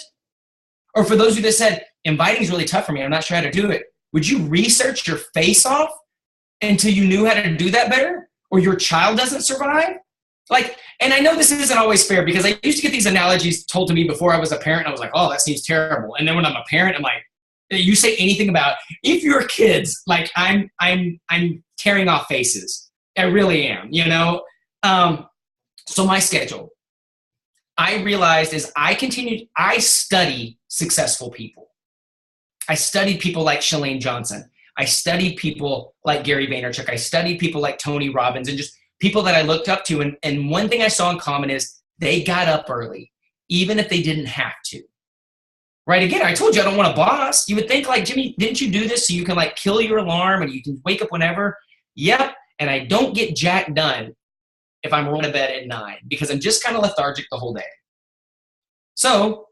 Or for those of you that said, inviting is really tough for me, I'm not sure how to do it, would you research your face off until you knew how to do that better? Or your child doesn't survive? And I know this isn't always fair because I used to get these analogies told to me before I was a parent. I was like, oh, that seems terrible. And then when I'm a parent, I'm like, you say anything about if your kids, I'm tearing off faces. I really am, So my schedule, I realized as I study successful people. I studied people like Chalene Johnson. I studied people like Gary Vaynerchuk. I studied people like Tony Robbins and just people that I looked up to. And one thing I saw in common is they got up early, even if they didn't have to. Right? Again, I told you I don't want a boss. You would think like, Jimmy, didn't you do this so you can like kill your alarm and you can wake up whenever? Yep. And I don't get jack done if I'm rolling to bed at 9 because I'm just kind of lethargic the whole day. So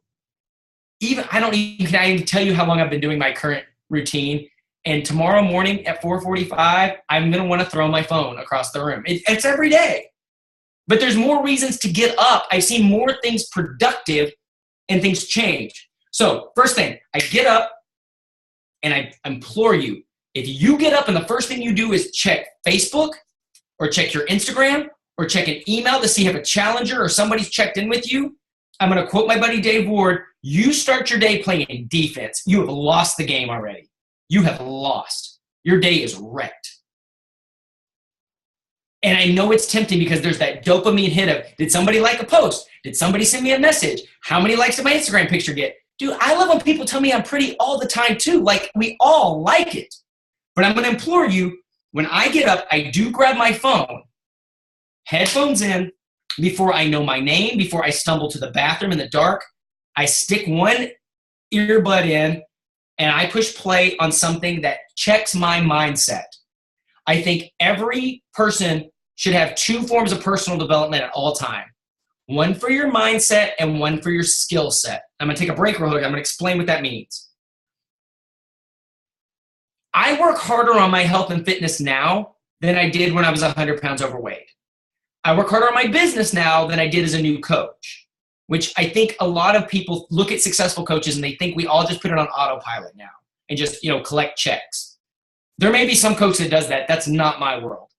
I don't even tell you how long I've been doing my current routine. And tomorrow morning at 4:45, I'm going to want to throw my phone across the room. It's every day. But there's more reasons to get up. I've seen more things productive and things change. So first thing, I get up and I implore you, if you get up and the first thing you do is check Facebook or check your Instagram or check an email to see if a challenger or somebody's checked in with you, I'm going to quote my buddy Dave Ward, you start your day playing defense. You have lost the game already. You have lost. Your day is wrecked. And I know it's tempting because there's that dopamine hit of, did somebody like a post? Did somebody send me a message? How many likes did my Instagram picture get? Dude, I love when people tell me I'm pretty all the time too. Like, we all like it. But I'm going to implore you, when I get up, I do grab my phone, headphones in, before I know my name, before I stumble to the bathroom in the dark. I stick one earbud in and I push play on something that checks my mindset. I think every person should have 2 forms of personal development at all time. One for your mindset and one for your skill set. I'm going to take a break real quick. I'm going to explain what that means. I work harder on my health and fitness now than I did when I was 100 pounds overweight. I work harder on my business now than I did as a new coach, which I think a lot of people look at successful coaches and they think we all just put it on autopilot now and just, collect checks. There may be some coach that does that. That's not my world.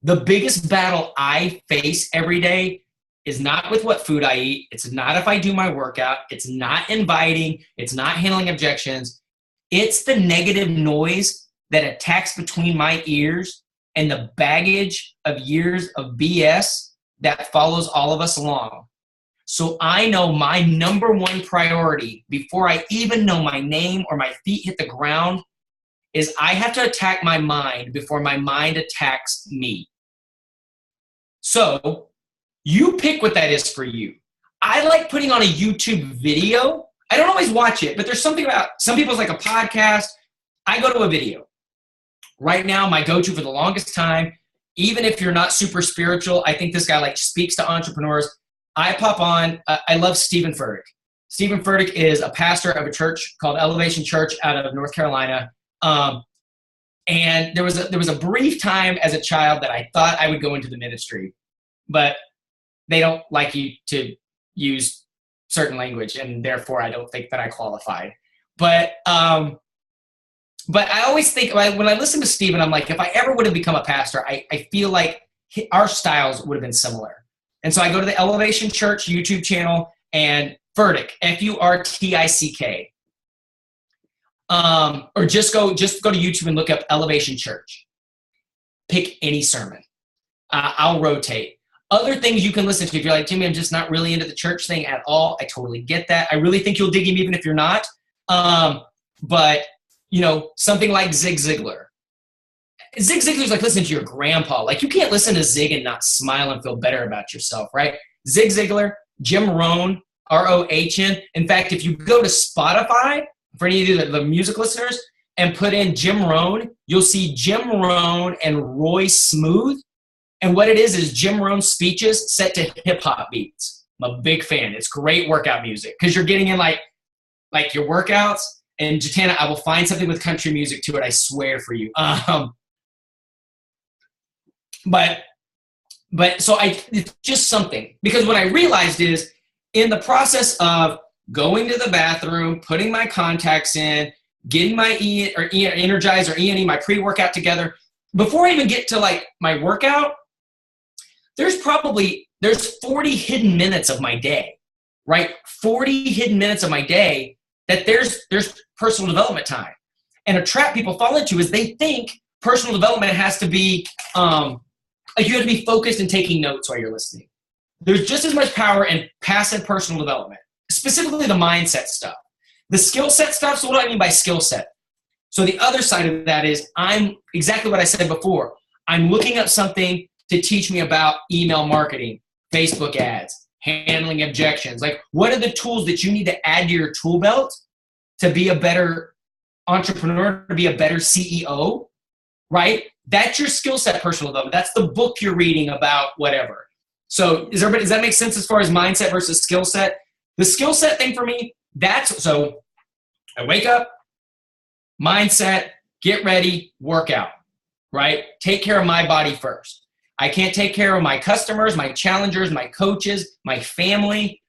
The biggest battle I face every day is not with what food I eat. It's not if I do my workout. It's not inviting. It's not handling objections. It's the negative noise that attacks between my ears and the baggage of years of BS that follows all of us along. So I know my number one priority before I even know my name or my feet hit the ground is I have to attack my mind before my mind attacks me. So you pick what that is for you. I like putting on a YouTube video. I don't always watch it, but there's something about some people's like a podcast. I go to a video. Right now, my go-to for the longest time, even if you're not super spiritual, I think this guy like speaks to entrepreneurs. I pop on, I love Stephen Furtick. Stephen Furtick is a pastor of a church called Elevation Church out of North Carolina. And there was a brief time as a child that I thought I would go into the ministry, but they don't like you to use certain language, and therefore I don't think that I qualified. But I always think when I listen to Stephen, I'm like, if I ever would have become a pastor, I feel like our styles would have been similar. And so I go to the Elevation Church YouTube channel and Furtick, Furtick. Or just go to YouTube and look up Elevation Church. Pick any sermon. I'll rotate. Other things you can listen to if you're like, Jimmy, I'm just not really into the church thing at all. I totally get that. I really think you'll dig him even if you're not. But something like Zig Ziglar. Zig Ziglar's like listening to your grandpa. Like, you can't listen to Zig and not smile and feel better about yourself, right? Zig Ziglar, Jim Rohn, R-O-H-N. In fact, if you go to Spotify, for any of the music listeners, and put in Jim Rohn, you'll see Jim Rohn and Roy Smooth. And what it is Jim Rohn's speeches set to hip-hop beats. I'm a big fan. It's great workout music because you're getting in like your workouts. And Jatana, I will find something with country music to it, I swear for you. But so it's just something. Because what I realized is in the process of going to the bathroom, putting my contacts in, getting my Energize or E&E, my pre-workout together, before I even get to like my workout, there's 40 hidden minutes of my day, right? 40 hidden minutes of my day that there's personal development time. And a trap people fall into is they think personal development has to be, like you have to be focused and taking notes while you're listening. There's just as much power in passive personal development, specifically the mindset stuff. The skill set stuff, so what do I mean by skill set? So the other side of that is I'm exactly what I said before. I'm looking up something to teach me about email marketing, Facebook ads, handling objections. Like, what are the tools that you need to add to your tool belt to be a better entrepreneur, to be a better CEO, right? That's your skill set, personal development. That's the book you're reading about whatever. So does that make sense as far as mindset versus skill set? The skill set thing for me, so I wake up, mindset, get ready, workout, right? Take care of my body first. I can't take care of my customers, my challengers, my coaches, my family.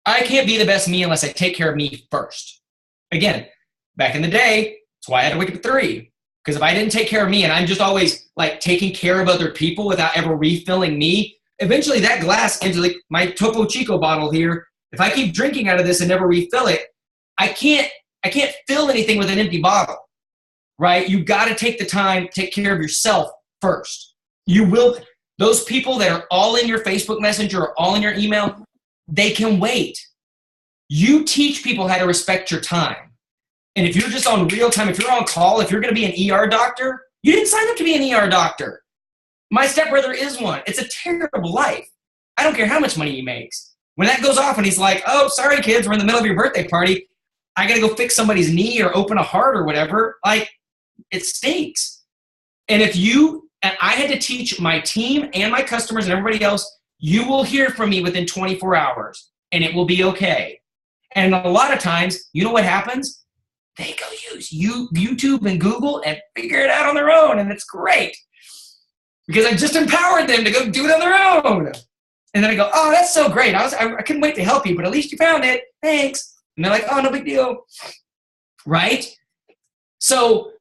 I can't be the best me unless I take care of me first. Again, back in the day, that's why I had to wake up at 3. Because if I didn't take care of me and I'm just always like taking care of other people without ever refilling me, eventually that glass into like my Topo Chico bottle here, if I keep drinking out of this and never refill it, I can't fill anything with an empty bottle, right? You got to take the time, take care of yourself first. Those people that are all in your Facebook Messenger or all in your email, they can wait. You teach people how to respect your time. And if you're just on real time, if you're on call, if you're going to be an ER doctor, you didn't sign up to be an ER doctor. My stepbrother is one. It's a terrible life. I don't care how much money he makes. When that goes off and he's like, oh, sorry, kids, we're in the middle of your birthday party. I got to go fix somebody's knee or open a heart or whatever. Like, it stinks. And I had to teach my team and my customers and everybody else, you will hear from me within 24 hours and it will be okay. And a lot of times, you know what happens? They go use YouTube and Google and figure it out on their own. And it's great because I just empowered them to go do it on their own. And then I go, oh, that's so great. I couldn't wait to help you, but at least you found it. Thanks. And they're like, oh, no big deal. Right? So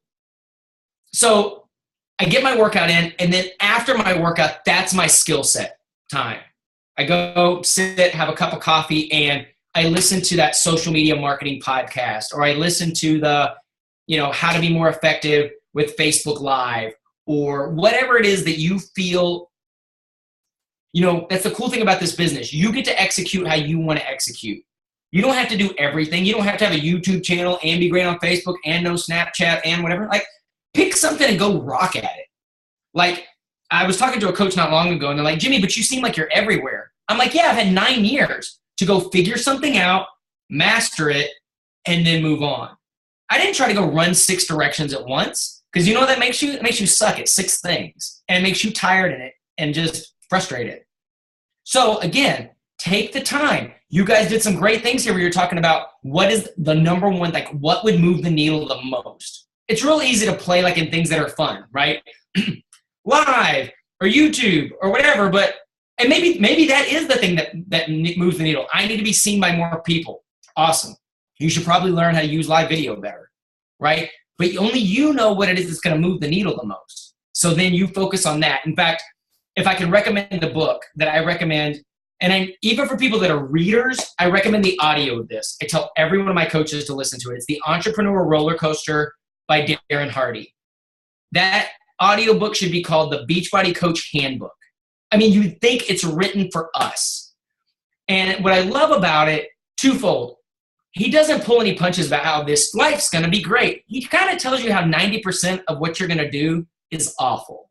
I get my workout in, and then after my workout, that's my skill set time. I go sit, have a cup of coffee, and I listen to that social media marketing podcast, or I listen to the, how to be more effective with Facebook Live, or whatever it is that you feel. That's the cool thing about this business. You get to execute how you want to execute. You don't have to do everything. You don't have to have a YouTube channel and be great on Facebook and no Snapchat and whatever. Like, pick something and go rock at it. Like, I was talking to a coach not long ago, and they're like, Jimmy, but you seem like you're everywhere. I'm like, yeah, I've had 9 years to go figure something out, master it, and then move on. I didn't try to go run 6 directions at once, because you know what that makes you? It makes you suck at 6 things, and it makes you tired in it and just frustrated. So again, take the time. You guys did some great things here where you're talking about what is the number one, like what would move the needle the most. It's real easy to play like in things that are fun, right? Live or YouTube or whatever, and maybe that is the thing that moves the needle. I need to be seen by more people. Awesome. You should probably learn how to use live video better, right? But only you know what it is that's going to move the needle the most. So then you focus on that. In fact, if I can recommend a book that I recommend, and even for people that are readers, I recommend the audio of this. I tell every one of my coaches to listen to it. It's The Entrepreneur Roller Coaster by Darren Hardy. That audiobook should be called The Beachbody Coach Handbook. I mean, you'd think it's written for us. And what I love about it, twofold. He doesn't pull any punches about how this life's going to be great. He kind of tells you how 90% of what you're going to do is awful,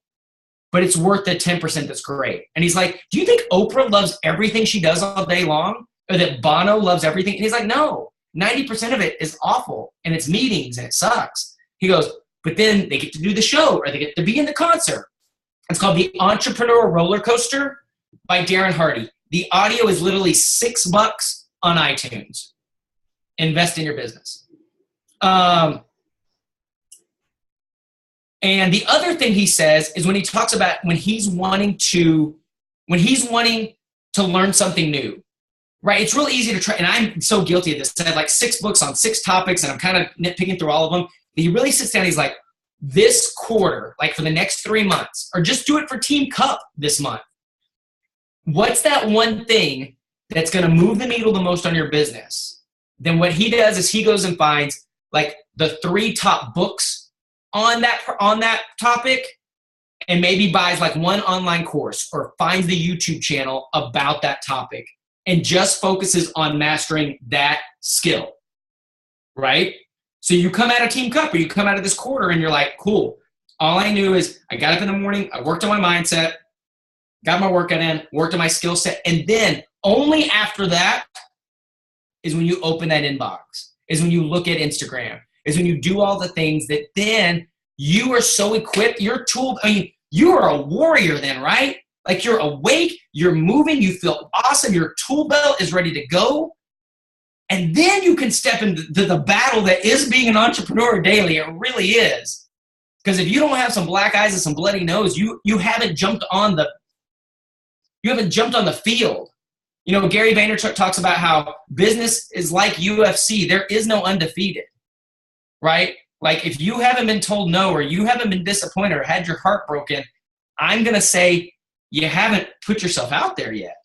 but it's worth the 10% that's great. And he's like, do you think Oprah loves everything she does all day long? Or that Bono loves everything? And he's like, no, 90% of it is awful, and it's meetings, and it sucks. He goes, but then they get to do the show, or they get to be in the concert. It's called The Entrepreneur Roller Coaster by Darren Hardy. The audio is literally $6 on iTunes. Invest in your business. And the other thing he says is when he talks about when he's wanting to learn something new, right? It's real easy to try, and I'm so guilty of this. I have like 6 books on 6 topics, and I'm kind of nitpicking through all of them. He really sits down, he's like, this quarter, like for the next 3 months, or just do it for Team Cup this month. What's that one thing that's going to move the needle the most on your business? Then what he does is he goes and finds like the 3 top books on that topic, and maybe buys like 1 online course or finds the YouTube channel about that topic and just focuses on mastering that skill, right? So you come out of Team Cup or you come out of this quarter and you're like, cool. All I knew is I got up in the morning, I worked on my mindset, got my workout in, worked on my skill set. And then only after that is when you open that inbox, is when you look at Instagram, is when you do all the things that then you are so equipped, you are a warrior then, right? Like you're awake, you're moving, you feel awesome, your tool belt is ready to go. And then you can step into the battle that is being an entrepreneur daily. It really is. Because if you don't have some black eyes and some bloody nose, you haven't jumped on the field. You know, Gary Vaynerchuk talks about how business is like UFC. There is no undefeated, right? Like if you haven't been told no or you haven't been disappointed or had your heart broken, I'm going to say you haven't put yourself out there yet.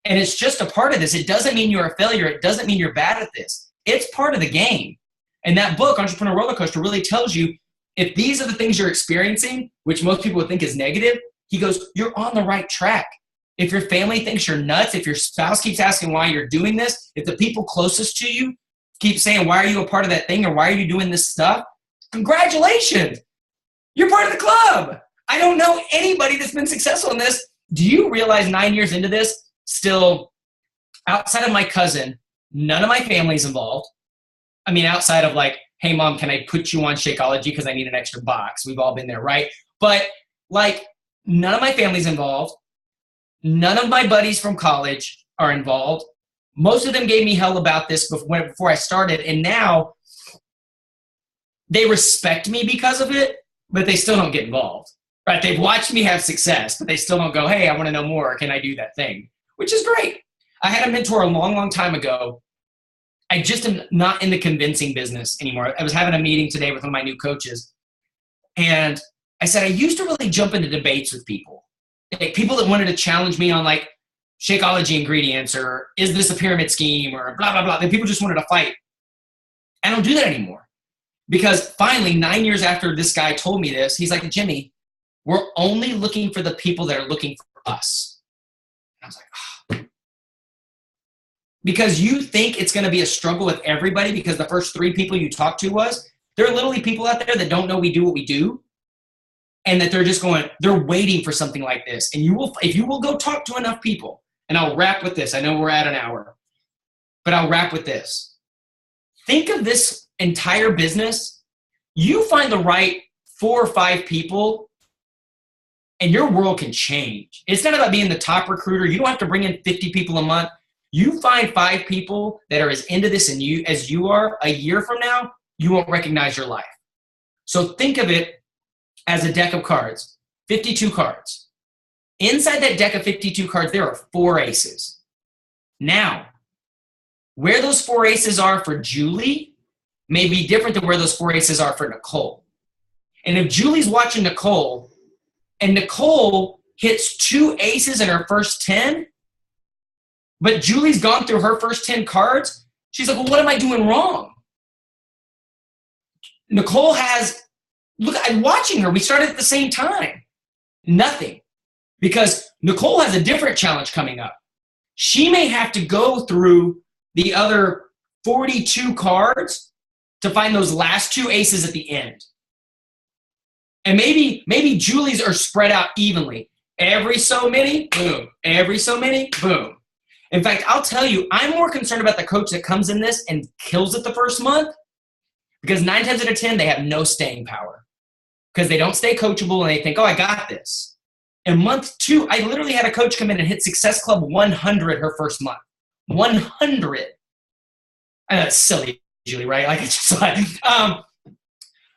And it's just a part of this. It doesn't mean you're a failure. It doesn't mean you're bad at this. It's part of the game. And that book, Entrepreneur Roller Coaster, really tells you if these are the things you're experiencing, which most people would think is negative, he goes, you're on the right track. If your family thinks you're nuts, if your spouse keeps asking why you're doing this, if the people closest to you keep saying, why are you a part of that thing or why are you doing this stuff? Congratulations. You're part of the club. I don't know anybody that's been successful in this. Do you realize 9 years into this, still outside of my cousin, none of my family's involved. I mean, outside of like, hey mom, can I put you on Shakeology because I need an extra box? We've all been there, right? But like none of my family's involved. None of my buddies from college are involved. Most of them gave me hell about this before I started. And now they respect me because of it, but they still don't get involved, right? They've watched me have success, but they still don't go, hey, I want to know more. Can I do that thing? Which is great. I had a mentor a long, long time ago. I just am not in the convincing business anymore. I was having a meeting today with one of my new coaches. And I said, I used to really jump into debates with people. Like people that wanted to challenge me on like Shakeology ingredients or is this a pyramid scheme or blah, blah, blah. The people just wanted to fight. I don't do that anymore. Because finally, 9 years after this guy told me this, he's like, Jimmy, we're only looking for the people that are looking for us. And I was like, oh. Because you think it's going to be a struggle with everybody because the first 3 people you talked to there are literally people out there that don't know we do what we do and that they're just they're waiting for something like this. And if you will go talk to enough people, and I'll wrap with this. I know we're at an hour, but I'll wrap with this. Think of this entire business. You find the right 4 or 5 people and your world can change. It's not about being the top recruiter. You don't have to bring in 50 people a month. You find 5 people that are as into this as you are a year from now, you won't recognize your life. So think of it as a deck of cards, 52 cards. Inside that deck of 52 cards, there are 4 aces. Now, where those 4 aces are for Julie may be different than where those 4 aces are for Nicole. And if Julie's watching Nicole and Nicole hits 2 aces in her first 10, but Julie's gone through her first 10 cards, she's like, well, what am I doing wrong? Nicole I'm watching her. We started at the same time. Nothing. Because Nicole has a different challenge coming up. She may have to go through the other 42 cards to find those last 2 aces at the end. And maybe Julie's are spread out evenly. Every so many, boom. Every so many, boom. In fact, I'll tell you, I'm more concerned about the coach that comes in this and kills it the first month because 9 times out of 10, they have no staying power because they don't stay coachable and they think, oh, I got this. In month 2, I literally had a coach come in and hit Success Club 100 her first month. 100. I know it's silly, Julie, right? Like it's just like,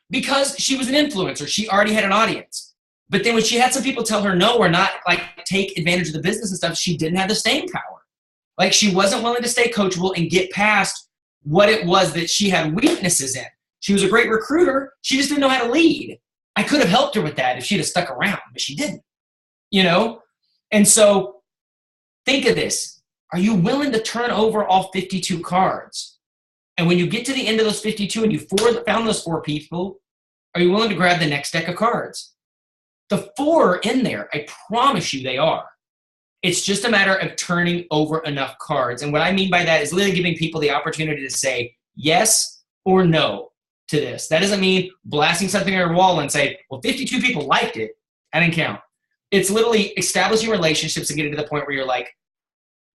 because she was an influencer. She already had an audience. But then when she had some people tell her no or not like take advantage of the business and stuff, she didn't have the staying power. Like she wasn't willing to stay coachable and get past what it was that she had weaknesses in. She was a great recruiter. She just didn't know how to lead. I could have helped her with that if she'd have stuck around, but she didn't, you know? And so think of this. Are you willing to turn over all 52 cards? And when you get to the end of those 52 and you found those 4 people, are you willing to grab the next deck of cards? The 4 are in there. I promise you they are. It's just a matter of turning over enough cards. And what I mean by that is literally giving people the opportunity to say yes or no. to this. That doesn't mean blasting something on your wall and say, well, 52 people liked it. I didn't count. It's literally establishing relationships and getting to the point where you're like,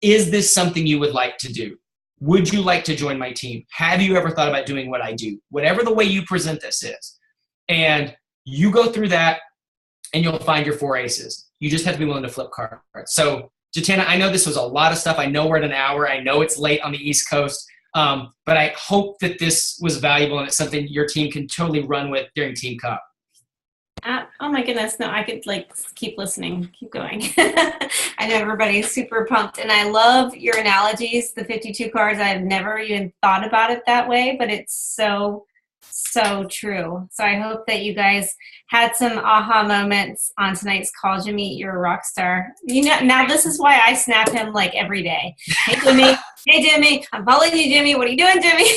is this something you would like to do? Would you like to join my team? Have you ever thought about doing what I do? Whatever the way you present this is. And you go through that and you'll find your 4 aces. You just have to be willing to flip cards. So Jatana, I know this was a lot of stuff. I know we're at an hour. I know it's late on the East Coast. But I hope that this was valuable and it's something your team can totally run with during Team Cup. Oh my goodness, no, I could like keep listening, keep going. I know everybody's super pumped, and I love your analogies, the 52 cards. I've never even thought about it that way, but it's so true. So I hope that you guys had some aha moments on tonight's call. Jimmy, you're a rock star. You know, now this is why I snap him like every day. Hey Jimmy, hey Jimmy, I'm following you, Jimmy. What are you doing, Jimmy?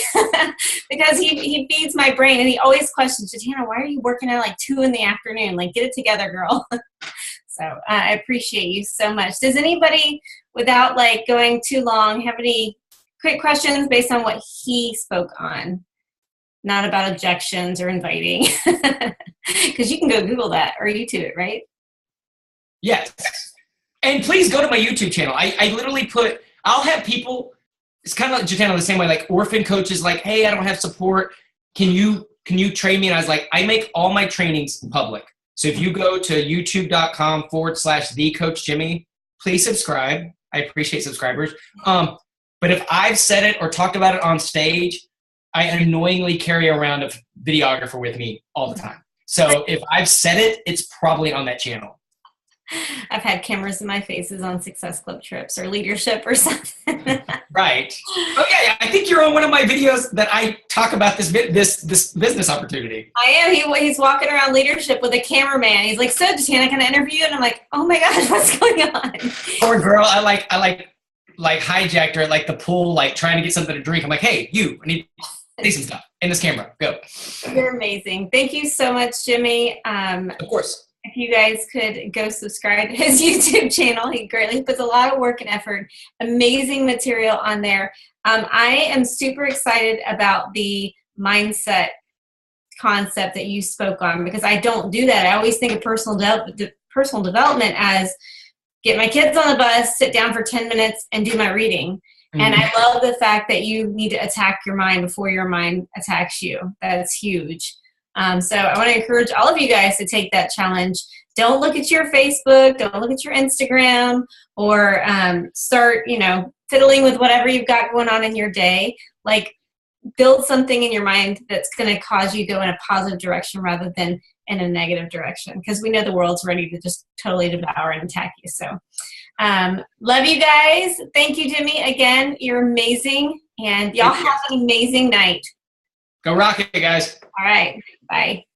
Because he feeds my brain, and he always questions, Jatana, why are you working at like 2 p.m? Like, get it together, girl. So I appreciate you so much. Does anybody, without like going too long, have any quick questions based on what he spoke on? Not about objections or inviting. Because you can go Google that or YouTube it, right? Yes. And please go to my YouTube channel. I literally I'll have people, it's kind of like Jatana the same way, like orphan coaches, like, hey, I don't have support. Can you train me? And I was like, I make all my trainings public. So if you go to youtube.com/thecoachjimmy, please subscribe. I appreciate subscribers. But if I've said it or talked about it on stage, I annoyingly carry around a videographer with me all the time. So if I've said it, it's probably on that channel. I've had cameras in my faces on Success Club trips or leadership or something. Right. Oh yeah, I think you're on one of my videos that I talk about this business opportunity. I am. He's walking around leadership with a cameraman. He's like, so Jatana, can I interview you? And I'm like, oh my gosh, what's going on? Poor girl. I like hijacked her at like the pool, like trying to get something to drink. I'm like, hey, I need some stuff in this camera. Go. You're amazing. Thank you so much, Jimmy. Of course. If you guys could go subscribe to his YouTube channel, he puts a lot of work and effort. Amazing material on there. I am super excited about the mindset concept that you spoke on, because I don't do that. I always think of personal development as get my kids on the bus, sit down for 10 minutes, and do my reading. And I love the fact that you need to attack your mind before your mind attacks you. That's huge. So I want to encourage all of you guys to take that challenge. Don't look at your Facebook, don't look at your Instagram, or start, fiddling with whatever you've got going on in your day. Like, build something in your mind that's going to cause you to go in a positive direction rather than in a negative direction, because we know the world's ready to just totally devour and attack you. So love you guys. Thank you, Jimmy. Again, you're amazing. And y'all have an amazing night. Go rock it, guys. All right. Bye.